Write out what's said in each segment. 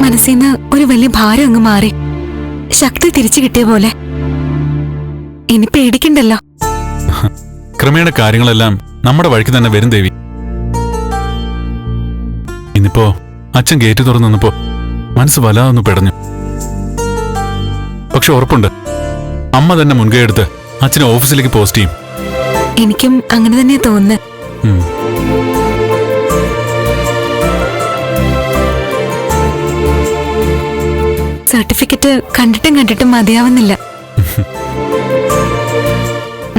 മനസ്സിന്ന് ഒരു വലിയ ഭാരം അങ്ങ് മാറി, ശക്തി തിരിച്ചു കിട്ടിയ പോലെ. ഇനി പേടിക്കണ്ടല്ലോ. ക്രമേണ കാര്യങ്ങളെല്ലാം നമ്മുടെ വഴിക്ക് തന്നെ വരും ദേവി. ഇന്നിപ്പോ അച്ഛൻ ഗേറ്റ് തുറന്നു നിന്നപ്പോ മനസ്സ് വല്ലാതൊന്ന് പെടഞ്ഞു. പക്ഷെ ഉറപ്പുണ്ട്, അമ്മ തന്നെ മുൻകൈ എടുത്ത് അച്ഛനെ ഓഫീസിലേക്ക് പോസ്റ്റ് ചെയ്യും. എനിക്കും അങ്ങനെ തന്നെ തോന്നുന്നു. സർട്ടിഫിക്കറ്റ് കണ്ടിട്ടും മതിയാവുന്നില്ല.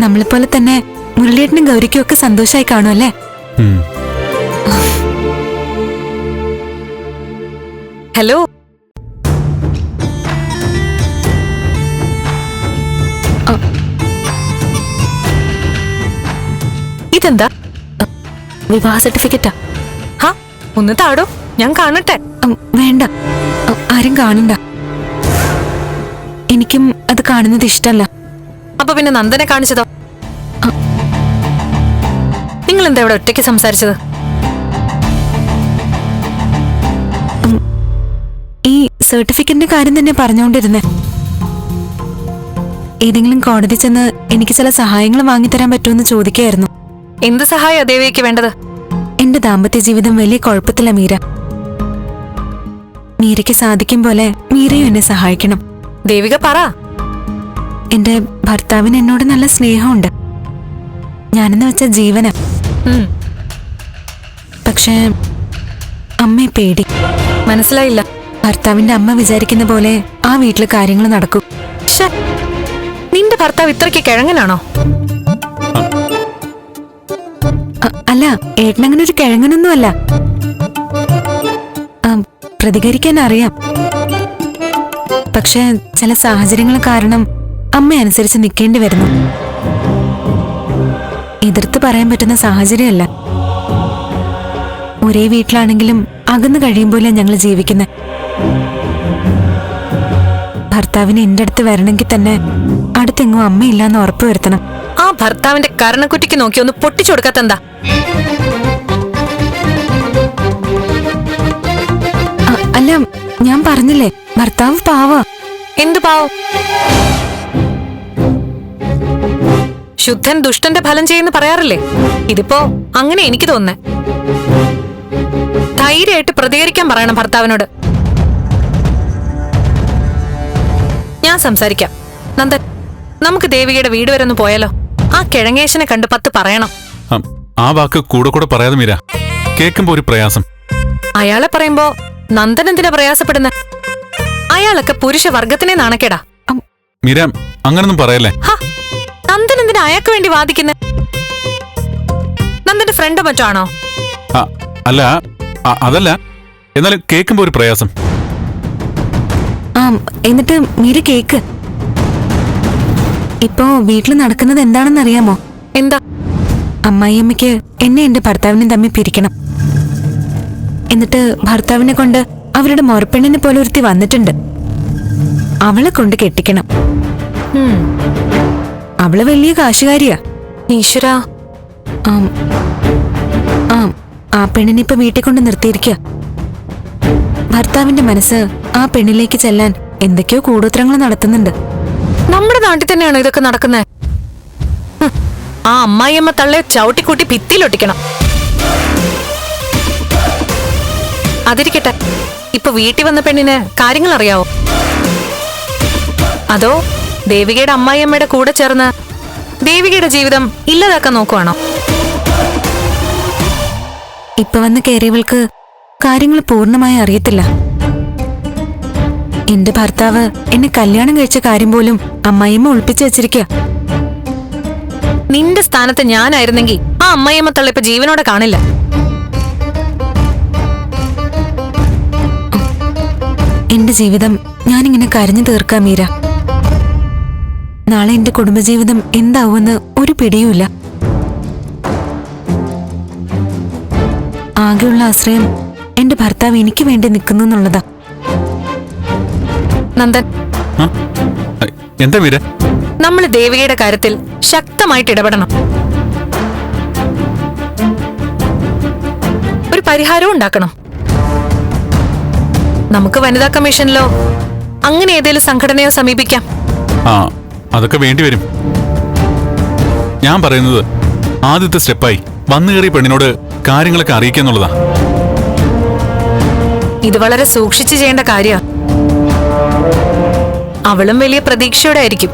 നമ്മളെപ്പോലെ തന്നെ മുരളിയേട്ടനും ഗൗരിക്കും ഒക്കെ സന്തോഷമായി കാണുമല്ലേ? ഹലോ, ഇതെന്താ? വിവാഹ സർട്ടിഫിക്കറ്റാ? ഹാ, ഒന്ന് താടോ, ഞാൻ കാണട്ടെ. വേണ്ട, ആരും കാണണ്ട. എനിക്കും അത് കാണുന്നത് ഇഷ്ടല്ല. അപ്പൊ പിന്നെ നന്ദനെ കാണിച്ചതോ? നിങ്ങൾ എന്താ ഇവിടെ ഒറ്റയ്ക്ക് സംസാരിച്ചത്? ഈ സർട്ടിഫിക്കറ്റിന്റെ കാര്യം തന്നെ പറഞ്ഞുകൊണ്ടിരുന്നേ. ഏതെങ്കിലും കോടതി ചെന്ന് എനിക്ക് ചില സഹായങ്ങൾ വാങ്ങിത്തരാൻ പറ്റുമെന്ന് ചോദിക്കായിരുന്നു. എന്ത് സഹായ ദേവിക്ക് വേണ്ടത്? എന്റെ ദാമ്പത്യ ജീവിതം വലിയ കുഴപ്പത്തില മീര. മീരയ്ക്ക് സാധിക്കും പോലെ മീരയും എന്നെ സഹായിക്കണം. ദേവിക പറ. എന്റെ ഭർത്താവിന് എന്നോട് നല്ല സ്നേഹമുണ്ട്, ഞാനെന്ന് വെച്ച ജീവന. പക്ഷേ അമ്മയെ പേടി. മനസ്സിലായില്ല. ഭർത്താവിന്റെ അമ്മ വിചാരിക്കുന്ന പോലെ ആ വീട്ടില് കാര്യങ്ങൾ നടക്കും. നിന്റെ ഭർത്താവ് ഇത്രയ്ക്ക് കിഴങ്ങനാണോ? അല്ല, ഏട്ടനങ്ങനെ ഒരു കിഴങ്ങനൊന്നും അല്ല. പ്രതികരിക്കാൻ അറിയാം. പക്ഷെ ചില സാഹചര്യങ്ങൾ കാരണം അമ്മ അനുസരിച്ച് നിൽക്കേണ്ടി വരുന്നു. എതിർത്ത് പറയാൻ പറ്റുന്ന സാഹചര്യമല്ല. ഒരേ വീട്ടിലാണെങ്കിലും അകന്നു കഴിയുമ്പോലെ ഞങ്ങൾ ജീവിക്കുന്നത്. ഭർത്താവിന് എന്റെ അടുത്ത് വരണമെങ്കിൽ തന്നെ അടുത്തെങ്ങും അമ്മയില്ലാന്ന് ഉറപ്പ് വരുത്തണം. ആ ഭർത്താവിന്റെ കരണക്കുറ്റിക്ക് നോക്കി ഒന്ന് പൊട്ടിച്ചു കൊടുക്കാത്തെന്താ? അല്ല, ഞാൻ പറഞ്ഞില്ലേ, ഭർത്താവ് പാവ. എന്തു പാവം? ശുദ്ധൻ ദുഷ്ടന്റെ ഫലം ചെയ്യുന്ന പറയാറില്ലേ? ഇതിപ്പോ അങ്ങനെ എനിക്ക് തോന്നുന്നേ. ധൈര്യമായിട്ട് പ്രതികരിക്കാൻ പറയണം ഭർത്താവിനോട്. ഞാൻ സംസാരിക്കാം. നന്ദൻ, നമുക്ക് ദേവികയുടെ വീട് വരെ ഒന്ന് പോയാലോ? ആ കിഴങ്ങേശനെ കണ്ട് 10 പറയണം. ആ വാക്ക് കൂടെ പറയാതെ മീര, കേൾക്കുമ്പോ ഒരു പ്രയാസം. അയാളെ പറയുമ്പോ നന്ദൻ എന്തിനാ പ്രയാസപ്പെടുന്ന? അയാളൊക്കെ പുരുഷവർഗത്തിനെ നാണക്കേടാ. മീര, അങ്ങനൊന്നും പറയല്ലേ. നന്ദൻ എന്തിനാ അയാൾക്ക് വേണ്ടി വാദിക്കുന്നെ? നന്ദന്റെ ഫ്രണ്ടോ മറ്റോ ആണോ? അല്ല, അതല്ല, എന്നാലും കേൾക്കുമ്പോ ഒരു പ്രയാസം. എന്നിട്ട് മീര കേക്ക്. ഇപ്പോ വീട്ടിൽ നടക്കുന്നത് എന്താണെന്ന് അറിയാമോ? എന്താ? അമ്മായിയമ്മയ്ക്ക് എന്നെ എന്റെ ഭർത്താവിനെ തമ്മിൽ പിരിക്കണം. എന്നിട്ട് ഭർത്താവിനെ കൊണ്ട് അവരുടെ മൊറപ്പെണ്ണിനെ പോലെ ഒരുത്തി വന്നിട്ടുണ്ട്. അവളെ കൊണ്ട് കെട്ടിക്കണം. അവള് വലിയ കാശുകാരിയാ. ഈശ്വരാ. ആ പെണ്ണിനെ ഇപ്പൊ വീട്ടിൽ കൊണ്ട് നിർത്തിയിരിക്കുക. ഭർത്താവിന്റെ മനസ്സ് ആ പെണ്ണിലേക്ക് ചെല്ലാൻ എന്തൊക്കെയോ കൂടോത്രങ്ങൾ നടത്തുന്നുണ്ട്. നമ്മുടെ നാട്ടിൽ തന്നെയാണോ ഇതൊക്കെ നടക്കുന്നത്? ആ അമ്മായിയമ്മ തള്ളെ ചവിട്ടിക്കൂട്ടി ഭിത്തിയിലൊട്ടിക്കണം. അതിരിക്കട്ടെ, ഇപ്പൊ വീട്ടിൽ വന്ന പെണ്ണിന് കാര്യങ്ങൾ അറിയാവോ? അതോ ദേവികയുടെ അമ്മായിയമ്മയുടെ കൂടെ ചേർന്ന് ദേവികയുടെ ജീവിതം ഇല്ലാതാക്കാൻ നോക്കുവാണോ? ഇപ്പൊ വന്ന് കയറിയവൾക്ക് കാര്യങ്ങൾ പൂർണ്ണമായി അറിയത്തില്ല. എന്റെ ഭർത്താവ് എന്നെ കല്യാണം കഴിച്ച കാര്യം പോലും അമ്മായിയമ്മ ഒളിപ്പിച്ചു വെച്ചിരിക്കുക. നിന്റെ സ്ഥാനത്ത് ഞാനായിരുന്നെങ്കിൽ ആ അമ്മായിയമ്മ തള്ള ഇപ്പൊ ജീവനോടെ കാണില്ല. എന്റെ ജീവിതം ഞാനിങ്ങനെ കരഞ്ഞു തീർക്കാം മീര. നാളെ എന്റെ കുടുംബജീവിതം എന്താവുമെന്ന് ഒരു പിടിയുമില്ല. ആകെയുള്ള ആശ്രയം എന്റെ ഭർത്താവ് എനിക്ക് വേണ്ടി നിൽക്കുന്നു എന്നുള്ളതാ. നന്ദൻ, എന്താ മീര? നമ്മൾ ദേവികയുടെ കാര്യത്തിൽ ശക്തമായിട്ട് ഇടപെടണം. ഒരു പരിഹാരവും ഉണ്ടാക്കണം. നമുക്ക് വനിതാ കമ്മീഷനിലോ അങ്ങനെ ഏതെങ്കിലും സംഘടനയോ സമീപിക്കാം. ആ അതൊക്കെ വേണ്ടി വരും. ഞാൻ പറയുന്നത് ആദ്യത്തെ സ്റ്റെപ്പായി വന്നു കയറിയ പെണ്ണിനോട് കാര്യങ്ങളൊക്കെ അറിയിക്കാന്നുള്ളതാ. ഇത് വളരെ സൂക്ഷിച്ചു ചെയ്യേണ്ട കാര്യ. അവളും വലിയ പ്രതീക്ഷയോടെ ആയിരിക്കും